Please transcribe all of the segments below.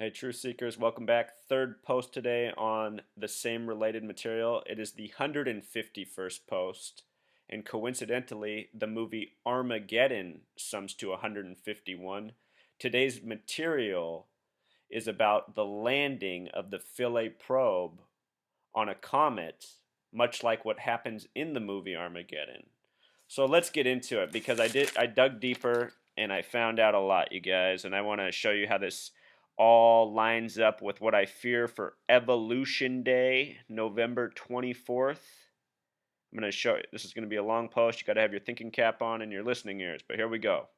Hey, Truth Seekers, welcome back. Third post today on the same related material. It is the 151st post, and coincidentally, the movie Armageddon sums to 151. Today's material is about the landing of the Philae probe on a comet, much like what happens in the movie Armageddon. So let's get into it because I dug deeper and I found out a lot, you guys, and I want to show you how this all lines up with what I fear for Evolution Day, November 24th. I'm going to show you. This is going to be a long post. You got to have your thinking cap on and your listening ears, but here we go.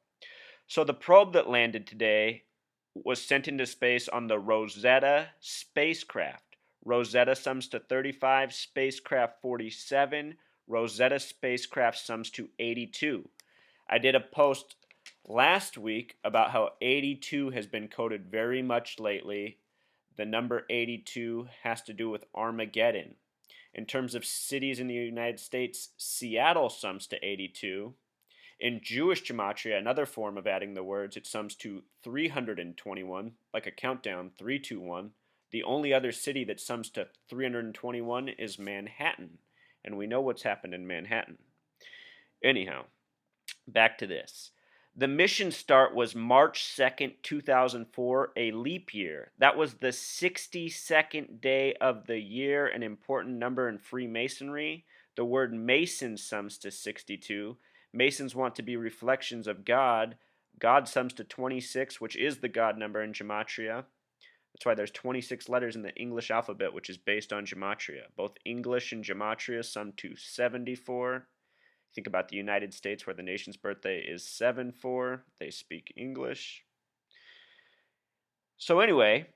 So the probe that landed today was sent into space on the Rosetta spacecraft. Rosetta sums to 35, spacecraft 47. Rosetta spacecraft sums to 82. I did a post last week about how 82 has been coded very much lately. The number 82 has to do with Armageddon. In terms of cities in the United States, Seattle sums to 82. In Jewish gematria, another form of adding the words, it sums to 321, like a countdown, 321. The only other city that sums to 321 is Manhattan, and we know what's happened in Manhattan. Anyhow, back to this. The mission start was March 2nd, 2004, a leap year. That was the 62nd day of the year, an important number in Freemasonry. The word Mason sums to 62. Masons want to be reflections of God. God sums to 26, which is the God number in Gematria. That's why there's 26 letters in the English alphabet, which is based on Gematria. Both English and Gematria sum to 74. Think about the United States, where the nation's birthday is 7/4. They speak English. So anyway,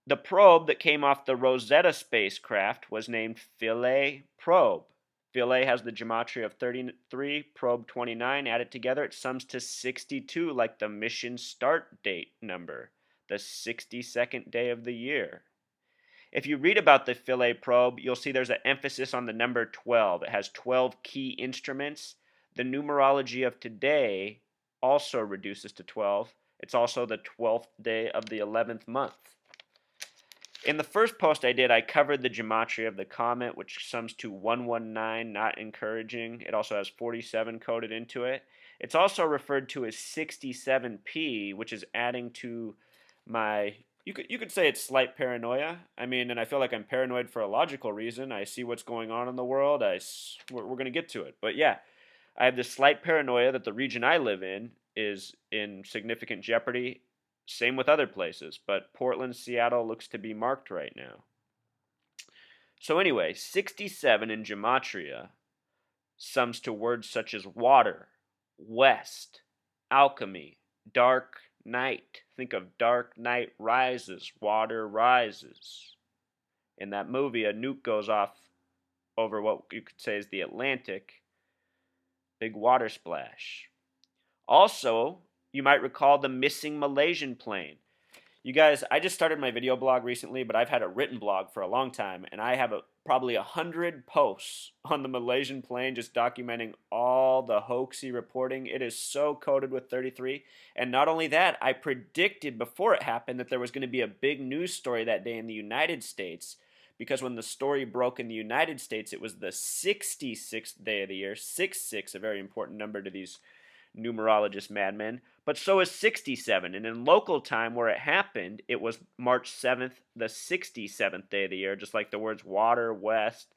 the probe that came off the Rosetta spacecraft was named Philae probe. Philae has the gematria of 33, probe 29. Added together, it sums to 62, like the mission start date number, the 62nd day of the year. If you read about the Philae probe, you'll see there's an emphasis on the number 12. It has 12 key instruments. The numerology of today also reduces to 12. It's also the 12th day of the 11th month. In the first post I did, I covered the gematria of the comet, which sums to 119, not encouraging. It also has 47 coded into it. It's also referred to as 67P, which is adding to my, you could say it's slight paranoia. I mean, and I feel like I'm paranoid for a logical reason. I see what's going on in the world. We're going to get to it. But yeah, I have this slight paranoia that the region I live in is in significant jeopardy. Same with other places, but Portland, Seattle looks to be marked right now. So anyway, 67 in Gematria sums to words such as water, west, alchemy, dark night. Think of Dark Knight Rises, water rises. In that movie, a nuke goes off over what you could say is the Atlantic. Big water splash. Also, you might recall the missing Malaysian plane. You guys, I just started my video blog recently, but I've had a written blog for a long time, and I have probably 100 posts on the Malaysian plane just documenting all the hoaxy reporting. It is so coded with 33. And not only that, I predicted before it happened that there was going to be a big news story that day in the United States, because when the story broke in the United States, it was the 66th day of the year. 66, a very important number to these numerologist madmen, but so is 67. And in local time where it happened, it was March 7th, the 67th day of the year, just like the words water, west.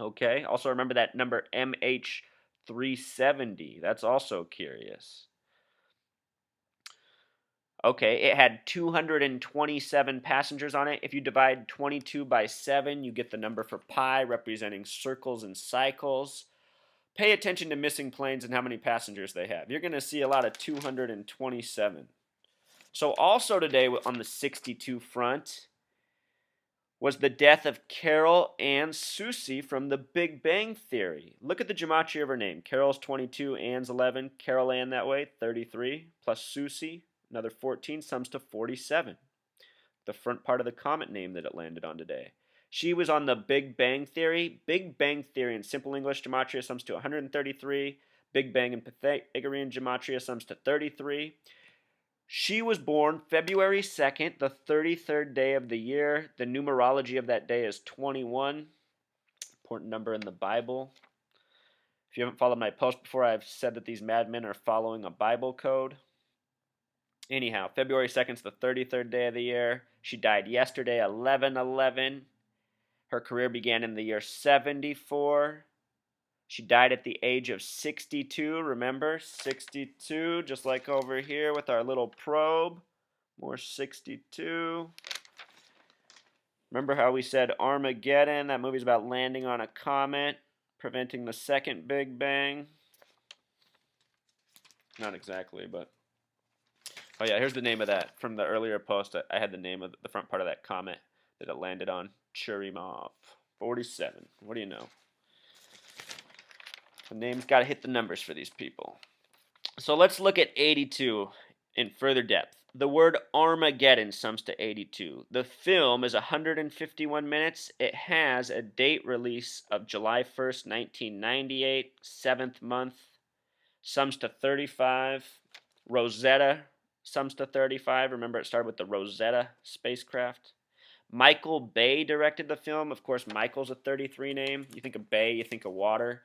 Okay. Also remember that number MH370. That's also curious. Okay, it had 227 passengers on it. If you divide 22 by 7, you get the number for pi, representing circles and cycles. Pay attention to missing planes and how many passengers they have. You're going to see a lot of 227. So also today on the 62 front was the death of Carol Ann Susi from the Big Bang Theory. Look at the gematria of her name. Carol's 22, Ann's 11. Carol Ann that way, 33, plus Susi, another 14, sums to 47. The front part of the comet name that it landed on today. She was on the Big Bang Theory. Big Bang Theory in simple English gematria sums to 133. Big Bang in Pythagorean gematria sums to 33. She was born February 2nd, the 33rd day of the year. The numerology of that day is 21, important number in the Bible. If you haven't followed my post before, I've said that these madmen are following a Bible code. Anyhow, February 2nd is the 33rd day of the year. She died yesterday, 11/11. Her career began in the year 74. She died at the age of 62. Remember, 62, just like over here with our little probe. More 62. Remember how we said Armageddon? That movie's about landing on a comet, preventing the second Big Bang. Not exactly, but... Oh yeah, here's the name of that. From the earlier post, I had the name of the front part of that comet that it landed on. Churyumov. 47. What do you know? The name's got to hit the numbers for these people. So let's look at 82 in further depth. The word Armageddon sums to 82. The film is 151 minutes. It has a date release of July 1st, 1998, 7th month. Sums to 35. Rosetta sums to 35. Remember, it started with the Rosetta spacecraft. Michael Bay directed the film. Of course, Michael's a 33 name. You think of Bay, you think of water.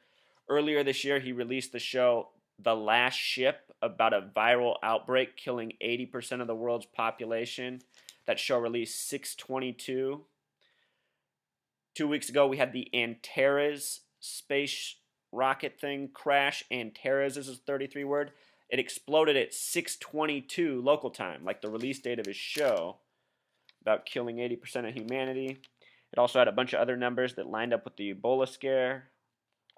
Earlier this year, he released the show The Last Ship, about a viral outbreak killing 80% of the world's population. That show released 6/22. 2 weeks ago, we had the Antares space rocket thing crash. Antares is a 33 word. It exploded at 6/22 local time, like the release date of his show, about killing 80% of humanity. It also had a bunch of other numbers that lined up with the Ebola scare.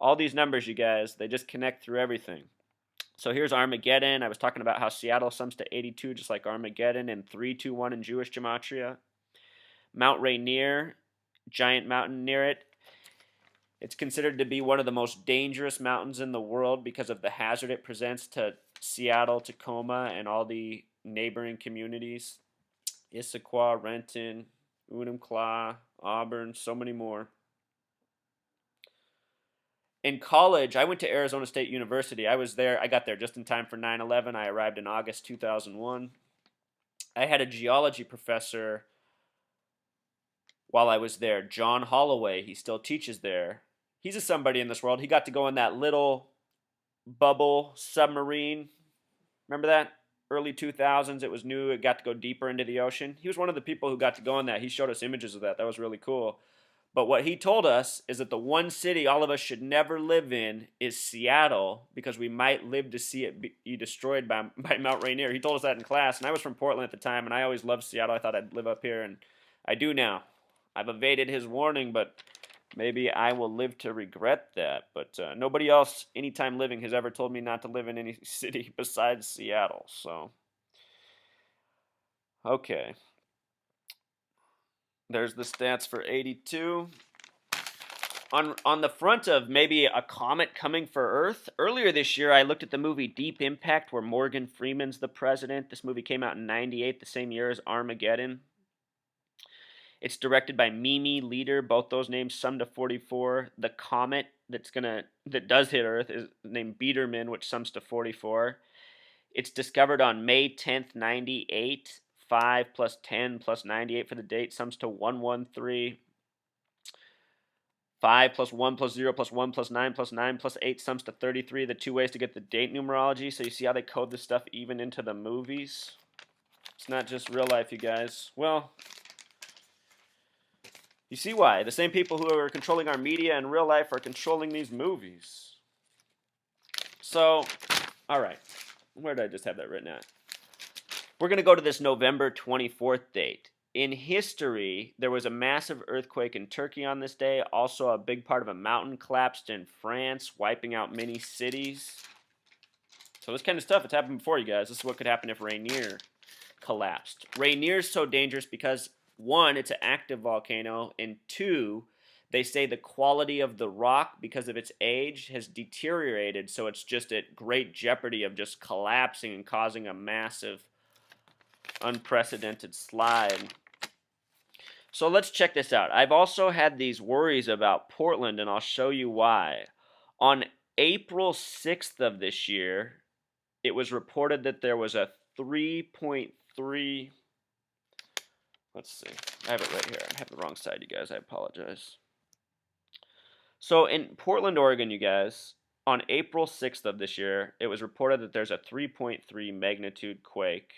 All these numbers, you guys, they just connect through everything. So here's Armageddon. I was talking about how Seattle sums to 82, just like Armageddon, and 321 in Jewish gematria. Mount Rainier, giant mountain near it. It's considered to be one of the most dangerous mountains in the world because of the hazard it presents to Seattle, Tacoma, and all the neighboring communities. Issaquah, Renton, Enumclaw, Auburn, so many more. In college, I went to Arizona State University. I got there just in time for 9/11. I arrived in August 2001. I had a geology professor while I was there, John Holloway. He still teaches there. He's a somebody in this world. He got to go in that little bubble submarine. Remember that? Early 2000s, it was new. It got to go deeper into the ocean. He was one of the people who got to go in that. He showed us images of that. That was really cool. But what he told us is that the one city all of us should never live in is Seattle, because we might live to see it be destroyed by Mount Rainier. He told us that in class, and I was from Portland at the time, and I always loved Seattle. I thought I'd live up here, and I do now. I've evaded his warning, but maybe I will live to regret that. But nobody else, anytime living, has ever told me not to live in any city besides Seattle. So, okay. There's the stats for 82. On the front of maybe a comet coming for Earth, earlier this year I looked at the movie Deep Impact, where Morgan Freeman's the president. This movie came out in 98, the same year as Armageddon. It's directed by Mimi Leader. Both those names sum to 44. The comet that does hit Earth is named Biedermann, which sums to 44. It's discovered on May 10th, 98. 5 plus 10 plus 98 for the date sums to 113. 5 plus 1 plus 0 plus 1 plus 9 plus 9 plus 8 sums to 33. The two ways to get the date numerology. So you see how they code this stuff even into the movies? It's not just real life, you guys. Well, you see why. The same people who are controlling our media in real life are controlling these movies. So, all right. Where did I just have that written at? We're going to go to this November 24th date. In history, there was a massive earthquake in Turkey on this day. Also, a big part of a mountain collapsed in France, wiping out many cities. So this kind of stuff, it's happened before, you guys. This is what could happen if Rainier collapsed. Rainier is so dangerous because, one, it's an active volcano, and two, they say the quality of the rock, because of its age, has deteriorated, so it's just at great jeopardy of just collapsing and causing a massive, unprecedented slide. So let's check this out. I've also had these worries about Portland, and I'll show you why. On April 6th of this year, it was reported that there was a 3.3. Let's see. I have it right here. I have the wrong side, you guys. I apologize. So in Portland, Oregon, you guys, on April 6th of this year, it was reported that there's a 3.3 magnitude quake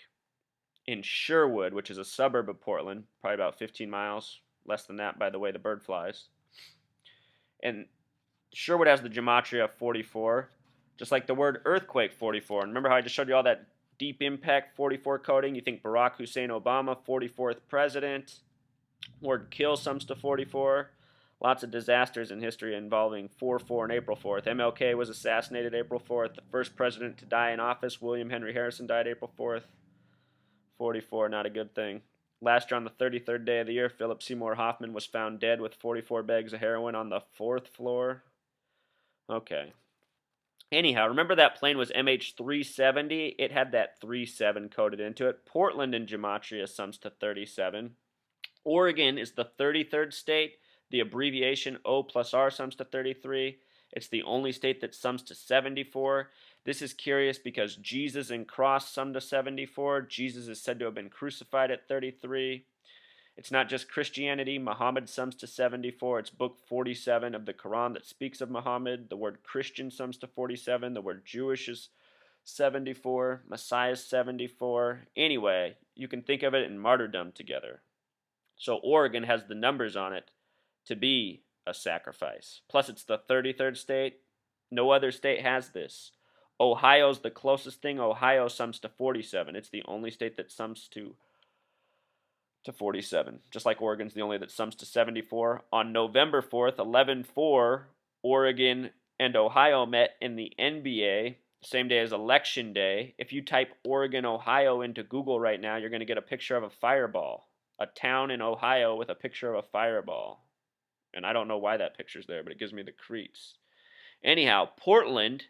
in Sherwood, which is a suburb of Portland, probably about 15 miles, less than that by the way the bird flies. And Sherwood has the gematria of 44, just like the word earthquake 44. And remember how I just showed you all that deep impact 44 coding? You think Barack Hussein Obama, 44th president. Word kill sums to 44. Lots of disasters in history involving 4/4 and April 4th. MLK was assassinated April 4th. The first president to die in office, William Henry Harrison, died April 4th. 44, not a good thing. Last year, on the 33rd day of the year, Philip Seymour Hoffman was found dead with 44 bags of heroin on the 4th floor. Okay. Anyhow, remember that plane was MH370? It had that 37 coded into it. Portland in gematria sums to 37. Oregon is the 33rd state. The abbreviation O plus R sums to 33. It's the only state that sums to 74. This is curious because Jesus and cross sum to 74. Jesus is said to have been crucified at 33. It's not just Christianity. Muhammad sums to 74. It's book 47 of the Quran that speaks of Muhammad. The word Christian sums to 47. The word Jewish is 74. Messiah is 74. Anyway, you can think of it in martyrdom together. So Oregon has the numbers on it to be a sacrifice. Plus, it's the 33rd state. No other state has this. Ohio's the closest thing. Ohio sums to 47. It's the only state that sums to 47. Just like Oregon's the only that sums to 74. On November 4th, 11/4, Oregon and Ohio met in the NBA, same day as Election Day. If you type Oregon, Ohio into Google right now, you're going to get a picture of a fireball. A town in Ohio with a picture of a fireball. And I don't know why that picture's there, but it gives me the creeps. Anyhow, Portland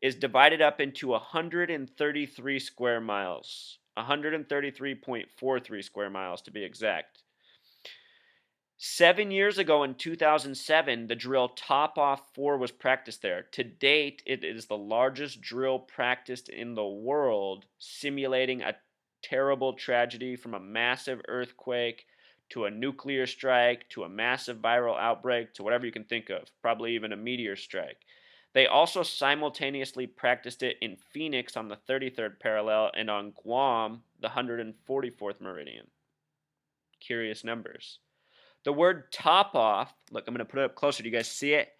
is divided up into 133 square miles. 133.43 square miles to be exact. 7 years ago in 2007, the drill Top Off 4 was practiced there. To date, it is the largest drill practiced in the world, simulating a terrible tragedy from a massive earthquake to a nuclear strike to a massive viral outbreak to whatever you can think of, probably even a meteor strike. They also simultaneously practiced it in Phoenix on the 33rd parallel and on Guam, the 144th meridian. Curious numbers. The word top off, look, I'm going to put it up closer. Do you guys see it?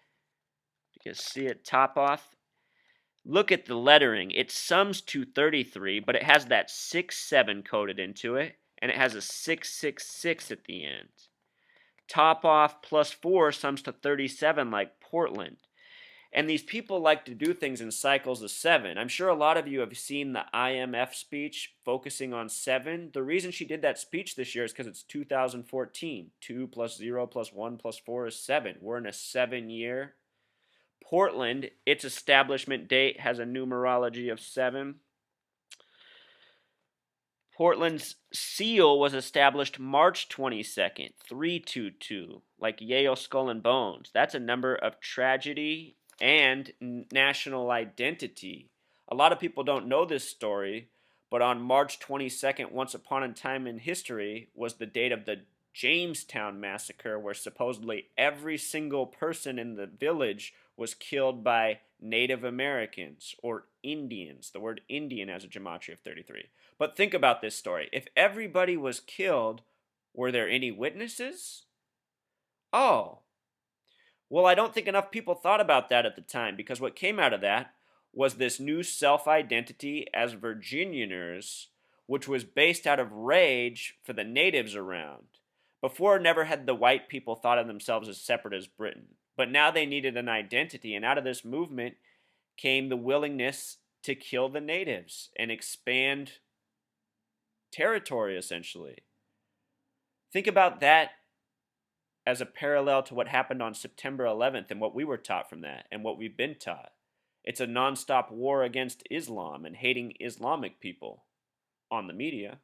Do you guys see it? Top off. Look at the lettering. It sums to 33, but it has that 6-7 coded into it, and it has a 666 at the end. Top off plus 4 sums to 37 like Portland. And these people like to do things in cycles of 7. I'm sure a lot of you have seen the IMF speech focusing on 7. The reason she did that speech this year is because it's 2014. 2 plus 0 plus 1 plus 4 is 7. We're in a 7-year. Portland, its establishment date has a numerology of 7. Portland's seal was established March 22nd, 322, like Yale Skull and Bones. That's a number of tragedy and national identity. A lot of people don't know this story, but on March 22nd, once upon a time in history, was the date of the Jamestown Massacre, where supposedly every single person in the village was killed by Native Americans or Indians. The word Indian has a gematria of 33. But think about this story. If everybody was killed, were there any witnesses? Oh, well, I don't think enough people thought about that at the time, because what came out of that was this new self-identity as Virginianers, which was based out of rage for the natives around. Before, never had the white people thought of themselves as separate as Britain. But now they needed an identity, and out of this movement came the willingness to kill the natives and expand territory, essentially. Think about that as a parallel to what happened on September 11th and what we were taught from that and what we've been taught. It's a nonstop war against Islam and hating Islamic people on the media.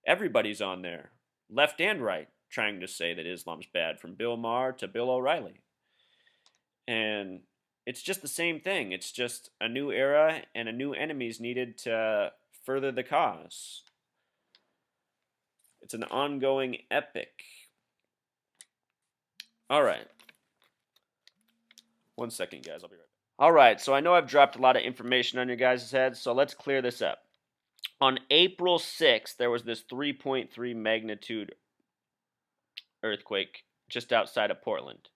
Everybody's on there, left and right, trying to say that Islam's bad, from Bill Maher to Bill O'Reilly. And it's just the same thing. It's just a new era and a new enemies needed to further the cause. It's an ongoing epic. All right. 1 second, guys. I'll be right back. All right. So I know I've dropped a lot of information on your guys' heads, so let's clear this up. On April 6th, there was this 3.3 magnitude earthquake just outside of Portland.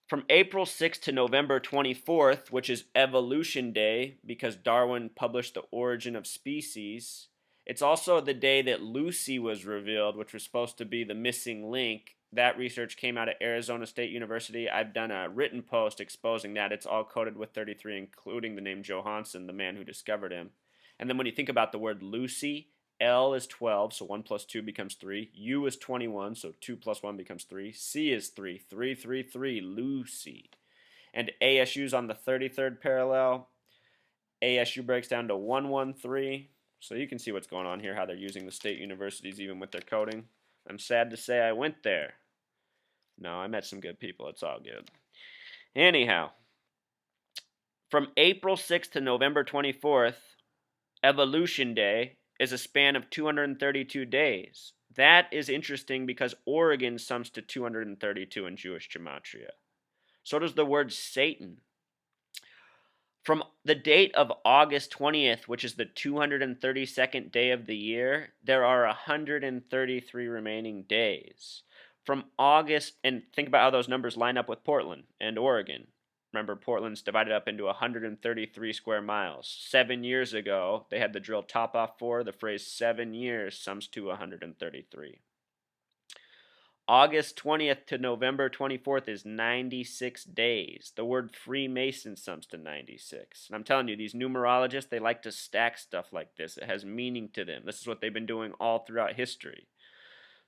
From April 6th to November 24th, which is Evolution Day because Darwin published The Origin of Species, it's also the day that Lucy was revealed, which was supposed to be the missing link. That research came out of Arizona State University. I've done a written post exposing that. It's all coded with 33, including the name Johansen, the man who discovered him. And then when you think about the word Lucy, L is 12, so 1 plus 2 becomes 3. U is 21, so 2 plus 1 becomes 3. C is 3. 3, 3, 3, Lucy. And ASU's on the 33rd parallel. ASU breaks down to 113. So you can see what's going on here, how they're using the state universities even with their coding. I'm sad to say I went there. No, I met some good people. It's all good. Anyhow, from April 6th to November 24th, Evolution Day is a span of 232 days. That is interesting because Oregon sums to 232 in Jewish gematria. So does the word Satan. From the date of August 20th, which is the 232nd day of the year, there are 133 remaining days. From August, and think about how those numbers line up with Portland and Oregon. Remember, Portland's divided up into 133 square miles. 7 years ago, they had the drill top off 4. The phrase 7 years sums to 133. August 20th to November 24th is 96 days. The word Freemason sums to 96. And I'm telling you, these numerologists, they like to stack stuff like this. It has meaning to them. This is what they've been doing all throughout history.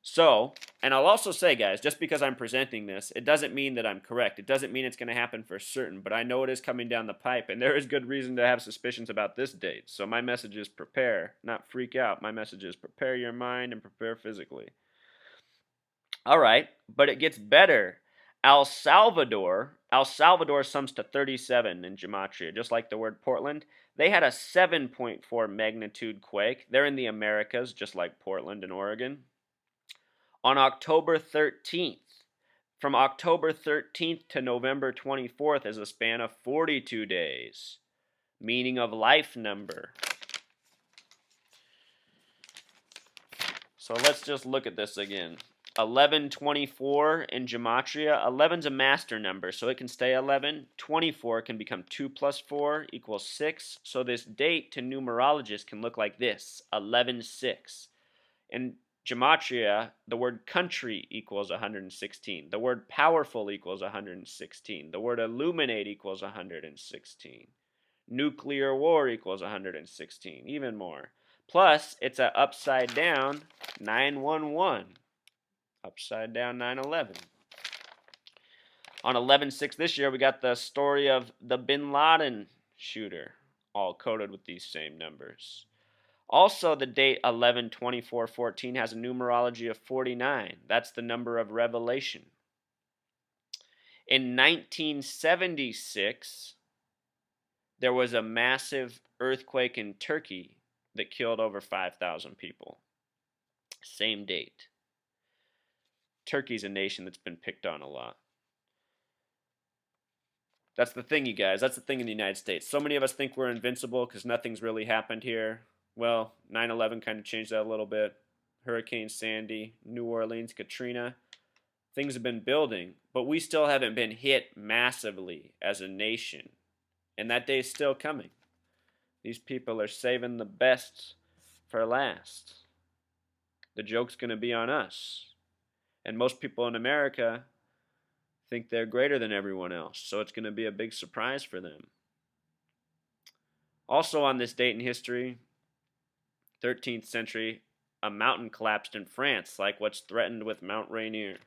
So, and I'll also say, guys, just because I'm presenting this, it doesn't mean that I'm correct. It doesn't mean it's going to happen for certain, but I know it is coming down the pipe, and there is good reason to have suspicions about this date. So my message is prepare, not freak out. My message is prepare your mind and prepare physically. All right, but it gets better. El Salvador sums to 37 in gematria, just like the word Portland. They had a 7.4 magnitude quake. They're in the Americas, just like Portland and Oregon. On October 13th, from October 13th to November 24th is a span of 42 days. Meaning of life number. So let's just look at this again. 1124 in gematria. 11's a master number, so it can stay 11. 24 can become 2 plus 4 equals 6. So this date to numerologists can look like this, 11-6. In gematria, the word country equals 116. The word powerful equals 116. The word illuminate equals 116. Nuclear war equals 116. Even more. Plus, it's an upside down 911. Upside down 9/11. On 11/6 this year, we got the story of the Bin Laden shooter, all coded with these same numbers. Also, the date 11/24/14 has a numerology of 49. That's the number of revelation. In 1976, there was a massive earthquake in Turkey that killed over 5,000 people. Same date. Turkey's a nation that's been picked on a lot. That's the thing, you guys. That's the thing in the United States. So many of us think we're invincible because nothing's really happened here. Well, 9/11 kind of changed that a little bit. Hurricane Sandy, New Orleans, Katrina. Things have been building, but we still haven't been hit massively as a nation. And that day is still coming. These people are saving the best for last. The joke's going to be on us. And most people in America think they're greater than everyone else, so it's going to be a big surprise for them. Also on this date in history, 13th century, a mountain collapsed in France, like what's threatened with Mount Rainier.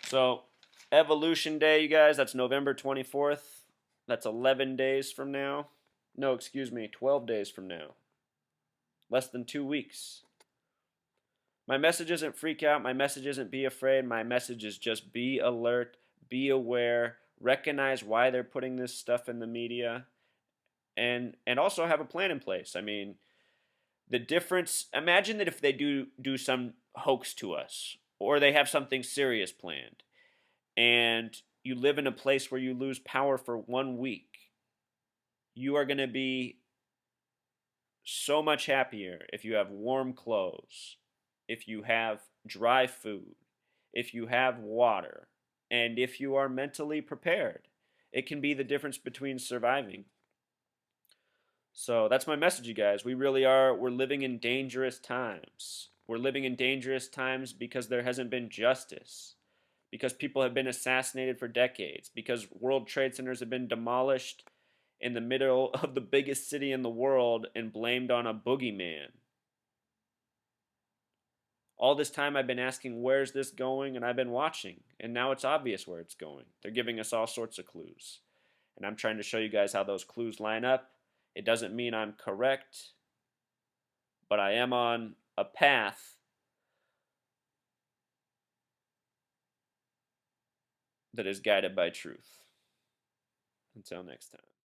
So, Evolution Day, you guys, that's November 24th. That's 11 days from now. No, excuse me, 12 days from now. Less than 2 weeks. My message isn't freak out. My message isn't be afraid. My message is just be alert, be aware, recognize why they're putting this stuff in the media, and also have a plan in place. I mean, the difference, imagine that if they do some hoax to us, or they have something serious planned, and you live in a place where you lose power for 1 week, you are going to be so much happier if you have warm clothes, if you have dry food, if you have water, and if you are mentally prepared. It can be the difference between surviving. So that's my message, you guys. We really are, we're living in dangerous times. We're living in dangerous times because there hasn't been justice, because people have been assassinated for decades, because World Trade Centers have been demolished in the middle of the biggest city in the world and blamed on a boogeyman. All this time I've been asking, where's this going? And I've been watching, and now it's obvious where it's going. They're giving us all sorts of clues. And I'm trying to show you guys how those clues line up. It doesn't mean I'm correct, but I am on a path that is guided by truth. Until next time.